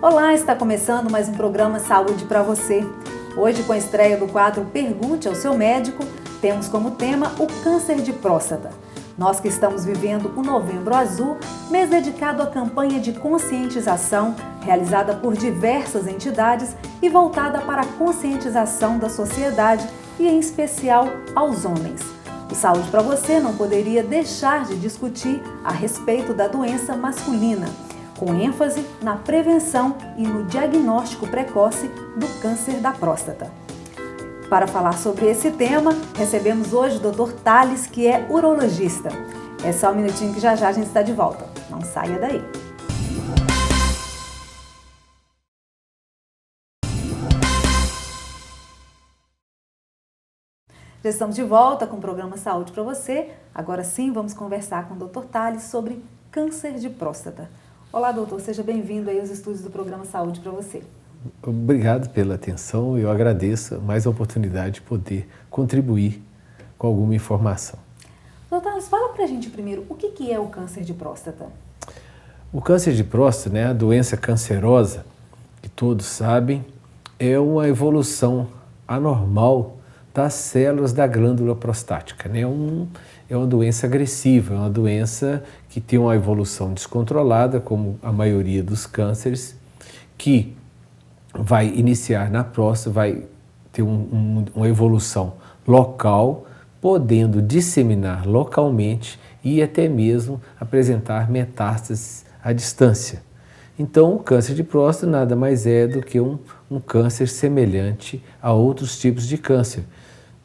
Olá, está começando mais um programa Saúde para você. Hoje, com a estreia do quadro Pergunte ao seu médico, temos como tema o câncer de próstata. Nós que estamos vivendo o Novembro Azul, mês dedicado à campanha de conscientização realizada por diversas entidades e voltada para a conscientização da sociedade e, em especial, aos homens. O Saúde para você não poderia deixar de discutir a respeito da doença masculina, com ênfase na prevenção e no diagnóstico precoce do câncer da próstata. Para falar sobre esse tema, recebemos hoje o Dr. Thales, que é urologista. É só um minutinho que já a gente está de volta. Não saia daí. Já estamos de volta com o programa Saúde para você. Agora sim, vamos conversar com o Dr. Thales sobre câncer de próstata. Olá, doutor, seja bem-vindo aí aos estúdios do programa Saúde para você. Obrigado pela atenção, eu agradeço mais a oportunidade de poder contribuir com alguma informação. Doutor Thales, fala pra gente primeiro, o que é o câncer de próstata? O câncer de próstata, a doença cancerosa, que todos sabem, é uma evolução anormal das células da glândula prostática. É uma doença agressiva, é uma doença que tem uma evolução descontrolada, como a maioria dos cânceres, que vai iniciar na próstata, vai ter uma evolução local, podendo disseminar localmente e até mesmo apresentar metástases à distância. Então, o câncer de próstata nada mais é do que um câncer semelhante a outros tipos de câncer.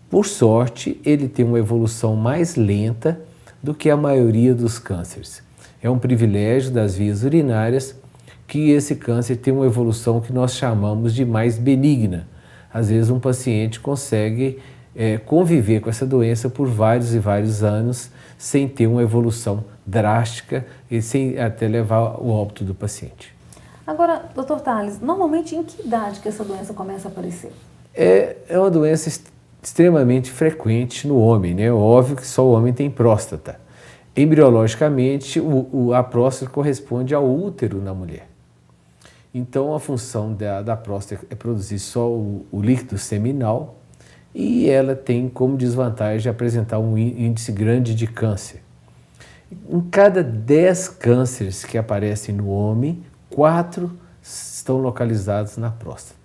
Por sorte, ele tem uma evolução mais lenta do que a maioria dos cânceres. É um privilégio das vias urinárias que esse câncer tem uma evolução que nós chamamos de mais benigna. Às vezes um paciente consegue conviver com essa doença por vários e vários anos sem ter uma evolução drástica e sem até levar ao óbito do paciente. Agora, Dr. Thales, normalmente em que idade que essa doença começa a aparecer? É uma doença extremamente frequente no homem, né? Óbvio que só o homem tem próstata. Embriologicamente, a próstata corresponde ao útero na mulher. Então, a função da próstata é produzir só o líquido seminal e ela tem como desvantagem apresentar um índice grande de câncer. Em cada 10 cânceres que aparecem no homem, 4 estão localizados na próstata.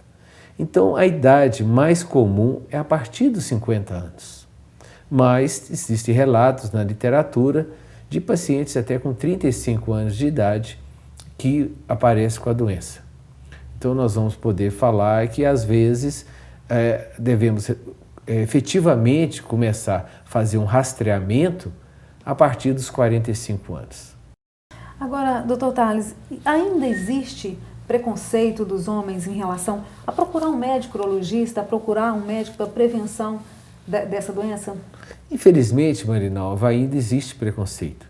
Então, a idade mais comum é a partir dos 50 anos. Mas existem relatos na literatura de pacientes até com 35 anos de idade que aparecem com a doença. Então, nós vamos poder falar que, às vezes, devemos efetivamente começar a fazer um rastreamento a partir dos 45 anos. Agora, Dr. Thales, ainda existe preconceito dos homens em relação a procurar um médico urologista, a procurar um médico para prevenção dessa doença? Infelizmente, Marinalva, ainda existe preconceito.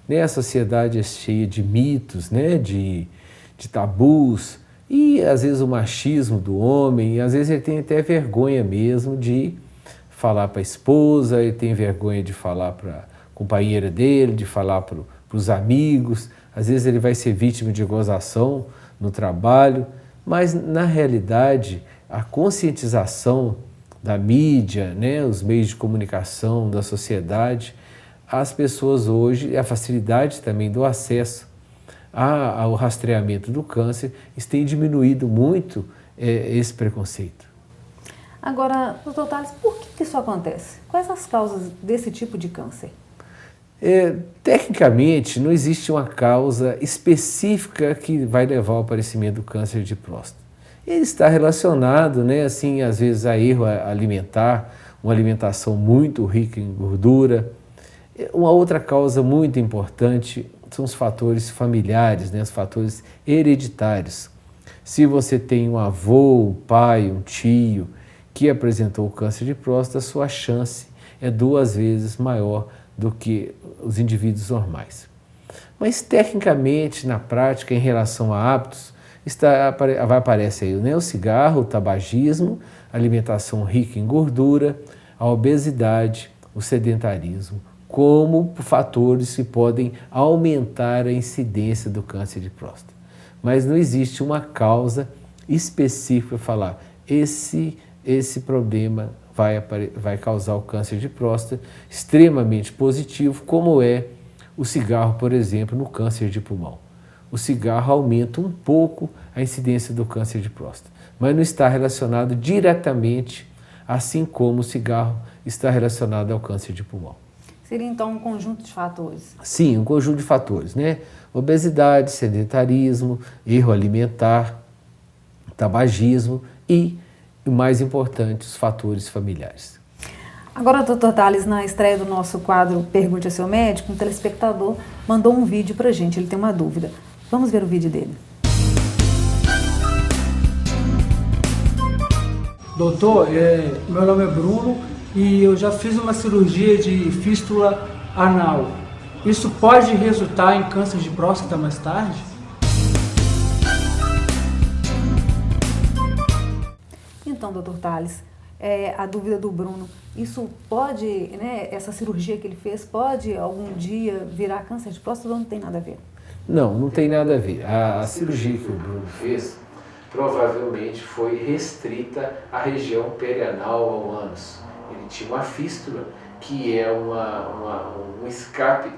A sociedade é cheia de mitos, de tabus, e às vezes o machismo do homem, e às vezes ele tem até vergonha mesmo de falar para a esposa, ele tem vergonha de falar para a companheira dele, de falar para os amigos, às vezes ele vai ser vítima de gozação no trabalho, mas na realidade a conscientização da mídia, os meios de comunicação, da sociedade, as pessoas hoje, a facilidade também do acesso ao rastreamento do câncer, tem diminuído muito esse preconceito. Agora, doutor Thales, por que isso acontece? Quais as causas desse tipo de câncer? Tecnicamente, não existe uma causa específica que vai levar ao aparecimento do câncer de próstata. Ele está relacionado, às vezes a erro alimentar, uma alimentação muito rica em gordura. Uma outra causa muito importante são os fatores familiares, os fatores hereditários. Se você tem um avô, um pai, um tio que apresentou o câncer de próstata, a sua chance é 2 vezes maior do que os indivíduos normais. Mas tecnicamente, na prática, em relação a hábitos, vai aparecer aí, o cigarro, o tabagismo, a alimentação rica em gordura, a obesidade, o sedentarismo, como fatores que podem aumentar a incidência do câncer de próstata. mas não existe uma causa específica para falar esse problema vai causar o câncer de próstata extremamente positivo, como é o cigarro, por exemplo, no câncer de pulmão. O cigarro aumenta um pouco a incidência do câncer de próstata, mas não está relacionado diretamente, assim como o cigarro está relacionado ao câncer de pulmão. Seria então um conjunto de fatores? Sim, um conjunto de fatores, né? Obesidade, sedentarismo, erro alimentar, tabagismo e, o mais importante, os fatores familiares. Agora, doutor Tales, na estreia do nosso quadro Pergunte ao Seu Médico, um telespectador mandou um vídeo pra gente, ele tem uma dúvida. Vamos ver o vídeo dele. Doutor, meu nome é Bruno e eu já fiz uma cirurgia de fístula anal. Isso pode resultar em câncer de próstata mais tarde? Então, doutor Tales, a dúvida do Bruno, isso pode, né, essa cirurgia que ele fez, pode algum dia virar câncer de próstata ou não tem nada a ver? Não, não tem nada a ver. A cirurgia que o Bruno fez provavelmente foi restrita à região perianal ao ânus. Ele tinha uma fístula que é um escape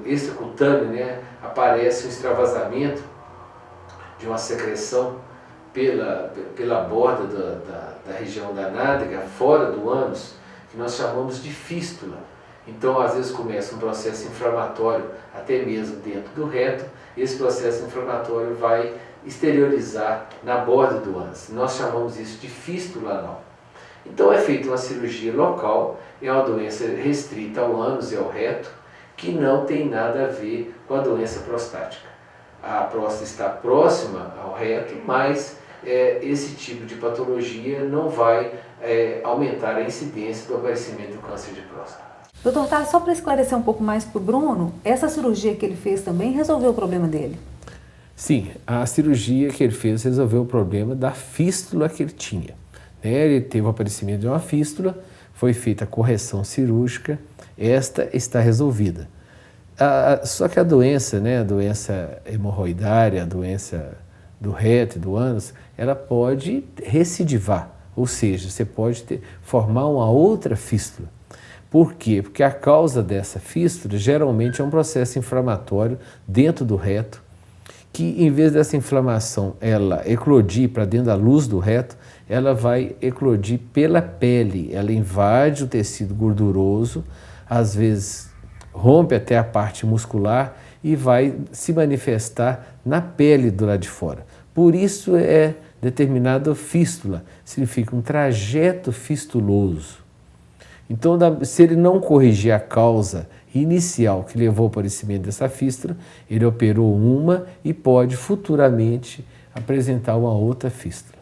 extracutâneo, né? Aparece um extravasamento de uma secreção pela borda da região da nádega, fora do ânus, que nós chamamos de fístula. Então, às vezes começa um processo inflamatório até mesmo dentro do reto, e esse processo inflamatório vai exteriorizar na borda do ânus. Nós chamamos isso de fístula anal. Então é feita uma cirurgia local, é uma doença restrita ao ânus e ao reto, que não tem nada a ver com a doença prostática. A próstata está próxima ao reto, mas esse tipo de patologia não vai aumentar a incidência do aparecimento do câncer de próstata. Doutor Tales, só para esclarecer um pouco mais para o Bruno, essa cirurgia que ele fez também resolveu o problema dele? Sim, a cirurgia que ele fez resolveu o problema da fístula que ele tinha. Ele teve o aparecimento de uma fístula, foi feita a correção cirúrgica, esta está resolvida. Só que a doença, né, a doença hemorroidária, a doença do reto e do ânus, ela pode recidivar, ou seja, você pode formar uma outra fístula. Por quê? Porque a causa dessa fístula geralmente é um processo inflamatório dentro do reto, que em vez dessa inflamação ela eclodir para dentro da luz do reto, ela vai eclodir pela pele, ela invade o tecido gorduroso, às vezes rompe até a parte muscular e vai se manifestar na pele do lado de fora. Por isso é determinado fístula, significa um trajeto fistuloso. Então, se ele não corrigir a causa inicial que levou ao aparecimento dessa fístula, ele operou uma e pode futuramente apresentar uma outra fístula,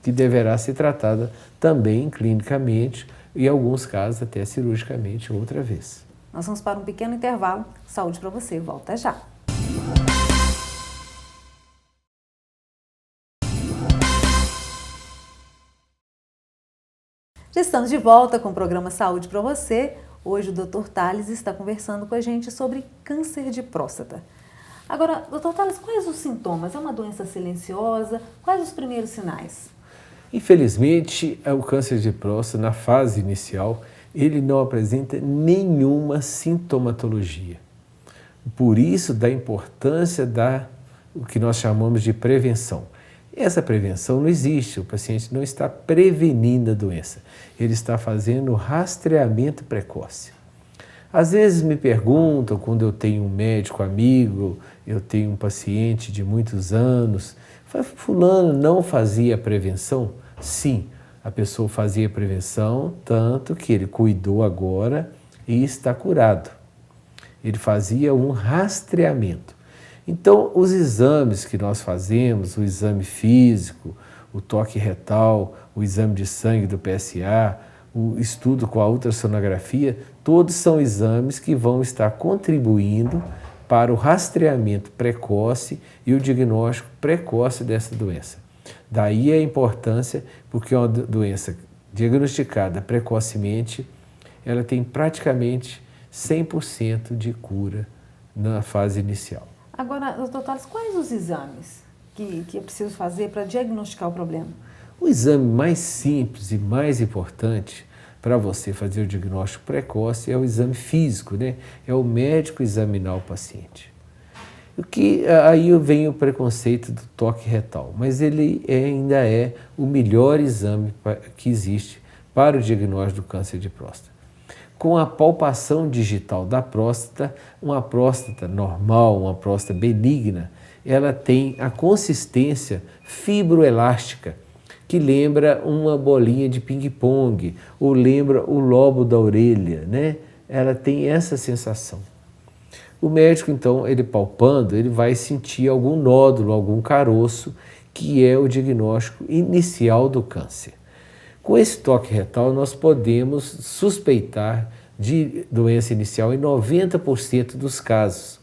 que deverá ser tratada também clinicamente e, em alguns casos, até cirurgicamente outra vez. Nós vamos para um pequeno intervalo. Saúde para você, volta já. Já estamos de volta com o programa Saúde para você. Hoje o Dr. Tales está conversando com a gente sobre câncer de próstata. Agora, Dr. Tales, quais os sintomas? É uma doença silenciosa? Quais os primeiros sinais? Infelizmente, o câncer de próstata, na fase inicial, ele não apresenta nenhuma sintomatologia. Por isso, da importância o que nós chamamos de prevenção. Essa prevenção não existe, o paciente não está prevenindo a doença, ele está fazendo rastreamento precoce. Às vezes me perguntam, quando eu tenho um médico amigo, eu tenho um paciente de muitos anos, fulano não fazia prevenção? Sim, a pessoa fazia prevenção, tanto que ele cuidou agora e está curado. Ele fazia um rastreamento. Então, os exames que nós fazemos, o exame físico, o toque retal, o exame de sangue do PSA, o estudo com a ultrassonografia, todos são exames que vão estar contribuindo para o rastreamento precoce e o diagnóstico precoce dessa doença. Daí a importância, porque uma doença diagnosticada precocemente, ela tem praticamente 100% de cura na fase inicial. Agora, doutor Tales, quais os exames que é preciso fazer para diagnosticar o problema? O exame mais simples e mais importante para você fazer o diagnóstico precoce é o exame físico, né? É o médico examinar o paciente. Aí vem o preconceito do toque retal, mas ele ainda é o melhor exame que existe para o diagnóstico do câncer de próstata. Com a palpação digital da próstata, uma próstata normal, uma próstata benigna, ela tem a consistência fibroelástica, que lembra uma bolinha de ping-pong, ou lembra o lobo da orelha, né? Ela tem essa sensação. O médico, então, ele palpando, ele vai sentir algum nódulo, algum caroço, que é o diagnóstico inicial do câncer. Com esse toque retal, nós podemos suspeitar de doença inicial em 90% dos casos,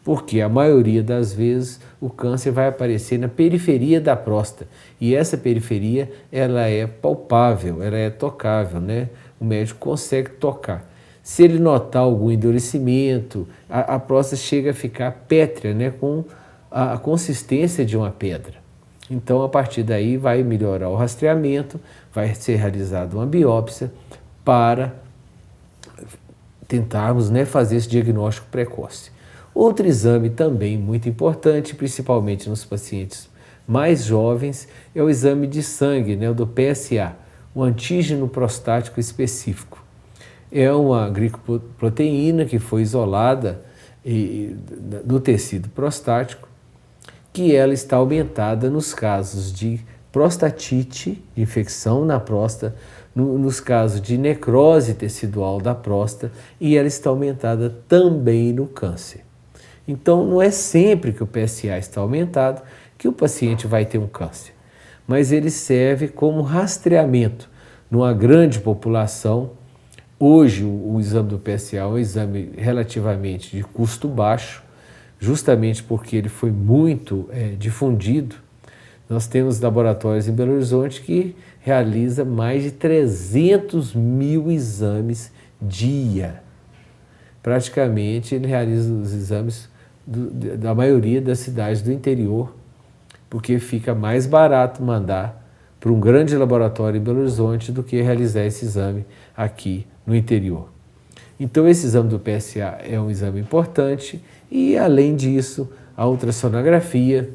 porque a maioria das vezes o câncer vai aparecer na periferia da próstata e essa periferia ela é palpável, ela é tocável, né? O médico consegue tocar. Se ele notar algum endurecimento, a próstata chega a ficar pétrea, né? Com a consistência de uma pedra. Então, a partir daí, vai melhorar o rastreamento, vai ser realizada uma biópsia para tentarmos, né, fazer esse diagnóstico precoce. Outro exame também muito importante, principalmente nos pacientes mais jovens, é o exame de sangue, né, o do PSA, o antígeno prostático específico. É uma glicoproteína que foi isolada do tecido prostático, que ela está aumentada nos casos de prostatite, infecção na próstata, nos casos de necrose tecidual da próstata, e ela está aumentada também no câncer. Então, não é sempre que o PSA está aumentado que o paciente vai ter um câncer, mas ele serve como rastreamento numa grande população. Hoje, o exame do PSA é um exame relativamente de custo baixo, justamente porque ele foi muito difundido. Nós temos laboratórios em Belo Horizonte que realiza mais de 300 mil exames dia. Praticamente ele realiza os exames da maioria das cidades do interior, porque fica mais barato mandar para um grande laboratório em Belo Horizonte do que realizar esse exame aqui no interior. Então esse exame do PSA é um exame importante e, além disso, a ultrassonografia,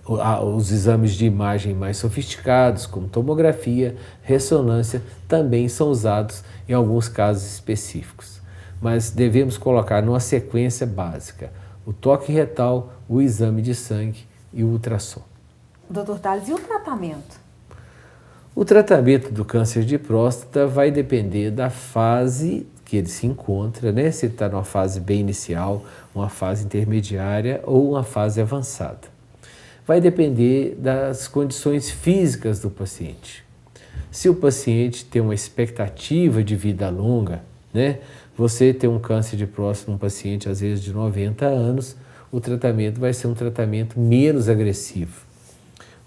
os exames de imagem mais sofisticados, como tomografia, ressonância, também são usados em alguns casos específicos. Mas devemos colocar numa sequência básica o toque retal, o exame de sangue e o ultrassom. Dr. Tales, e o tratamento? O tratamento do câncer de próstata vai depender da fase que ele se encontra, né? Se ele está numa fase bem inicial, uma fase intermediária ou uma fase avançada. Vai depender das condições físicas do paciente. Se o paciente tem uma expectativa de vida longa, né? Você tem um câncer de próstata num paciente às vezes de 90 anos, o tratamento vai ser um tratamento menos agressivo.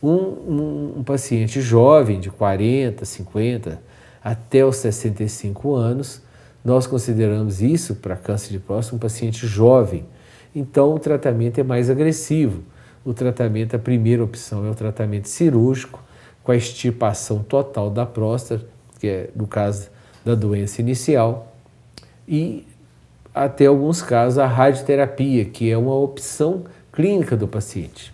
Um paciente jovem de 40, 50 até os 65 anos, nós consideramos isso para câncer de próstata um paciente jovem. Então o tratamento é mais agressivo. O tratamento, a primeira opção é o tratamento cirúrgico, com a extirpação total da próstata, que é no caso da doença inicial, e até alguns casos a radioterapia, que é uma opção clínica do paciente.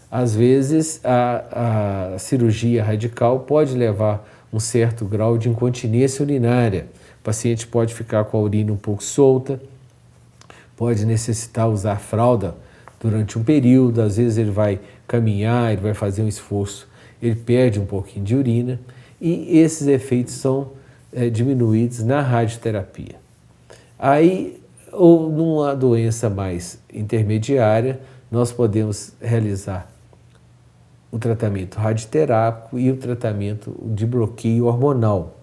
Às vezes a cirurgia radical pode levar um certo grau de incontinência urinária. O paciente pode ficar com a urina um pouco solta, pode necessitar usar fralda durante um período, às vezes ele vai caminhar, ele vai fazer um esforço, ele perde um pouquinho de urina e esses efeitos são diminuídos na radioterapia. Aí, ou numa doença mais intermediária, nós podemos realizar o tratamento radioterápico e o tratamento de bloqueio hormonal.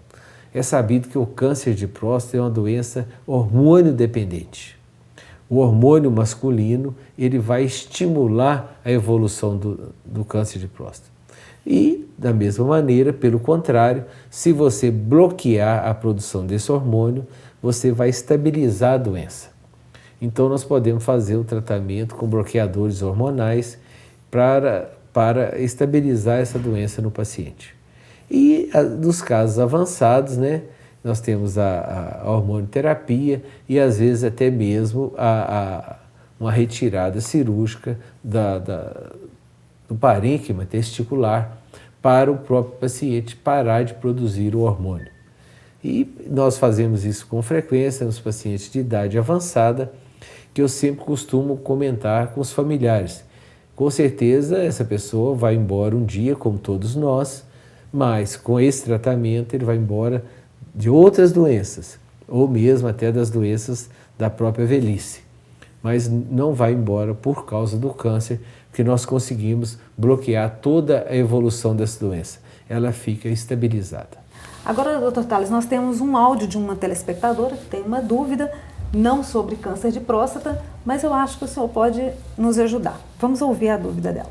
É sabido que o câncer de próstata é uma doença hormônio dependente. O hormônio masculino ele vai estimular a evolução do câncer de próstata. E, da mesma maneira, pelo contrário, se você bloquear a produção desse hormônio, você vai estabilizar a doença. Então nós podemos fazer o tratamento com bloqueadores hormonais para estabilizar essa doença no paciente. E nos casos avançados, né, nós temos a hormonioterapia e às vezes até mesmo uma retirada cirúrgica do parênquima testicular para o próprio paciente parar de produzir o hormônio. E nós fazemos isso com frequência nos pacientes de idade avançada, que eu sempre costumo comentar com os familiares. Com certeza essa pessoa vai embora um dia, como todos nós, mas com esse tratamento ele vai embora de outras doenças, ou mesmo até das doenças da própria velhice. Mas não vai embora por causa do câncer, porque nós conseguimos bloquear toda a evolução dessa doença. Ela fica estabilizada. Agora, Dr. Tales, nós temos um áudio de uma telespectadora que tem uma dúvida, não sobre câncer de próstata, mas eu acho que o senhor pode nos ajudar. Vamos ouvir a dúvida dela.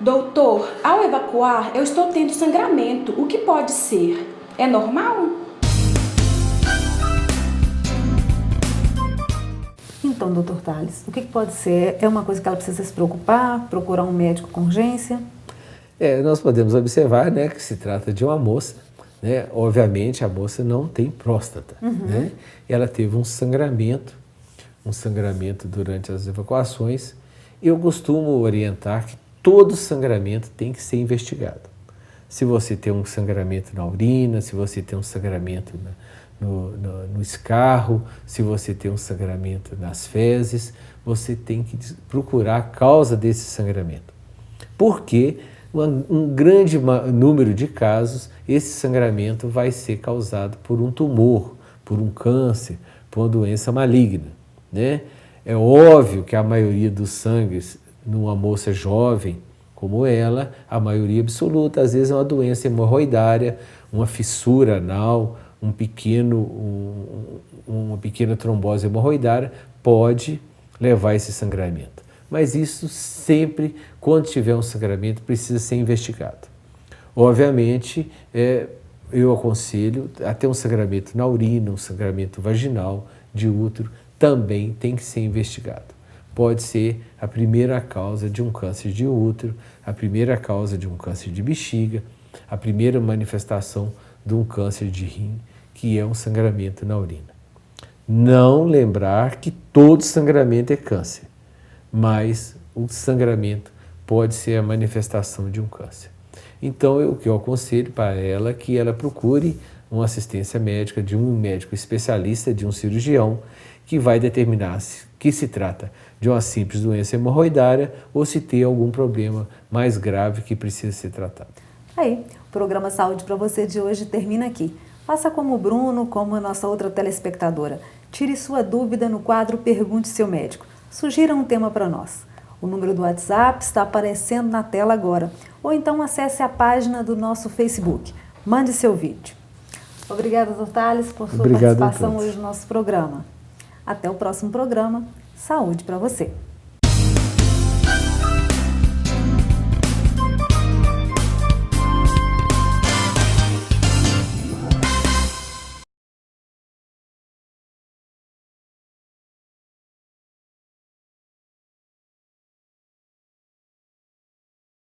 Doutor, ao evacuar, eu estou tendo sangramento. O que pode ser? É normal? Então, Dr. Tales, o que pode ser? É uma coisa que ela precisa se preocupar, procurar um médico com urgência? Nós podemos observar, né, que se trata de uma moça, né? Obviamente a moça não tem próstata, né? Ela teve um sangramento durante as evacuações. Eu costumo orientar que todo sangramento tem que ser investigado. Se você tem um sangramento na urina, se você tem um sangramento no escarro, se você tem um sangramento nas fezes, você tem que procurar a causa desse sangramento. Porque um grande número de casos, esse sangramento vai ser causado por um tumor, por um câncer, por uma doença maligna, né? É óbvio que a maioria dos sangues numa moça jovem como ela, a maioria absoluta, às vezes é uma doença hemorroidária, uma fissura anal, uma pequena trombose hemorroidária pode levar a esse sangramento. Mas isso sempre, quando tiver um sangramento, precisa ser investigado. Obviamente, eu aconselho até um sangramento na urina, um sangramento vaginal, de útero, também tem que ser investigado. Pode ser a primeira causa de um câncer de útero, a primeira causa de um câncer de bexiga, a primeira manifestação de um câncer de rim, que é um sangramento na urina. Não lembrar que todo sangramento é câncer, mas o sangramento pode ser a manifestação de um câncer. Então, o que eu aconselho para ela é que ela procure uma assistência médica de um médico especialista, de um cirurgião, que vai determinar que se trata de uma simples doença hemorroidária ou se tem algum problema mais grave que precisa ser tratado. Aí, o programa Saúde para Você de hoje termina aqui. Faça como o Bruno, como a nossa outra telespectadora. Tire sua dúvida no quadro Pergunte Seu Médico. Sugira um tema para nós. O número do WhatsApp está aparecendo na tela agora. Ou então acesse a página do nosso Facebook. Mande seu vídeo. Obrigada, Dr. Tales, por sua participação hoje no nosso programa. Até o próximo programa. Saúde para você!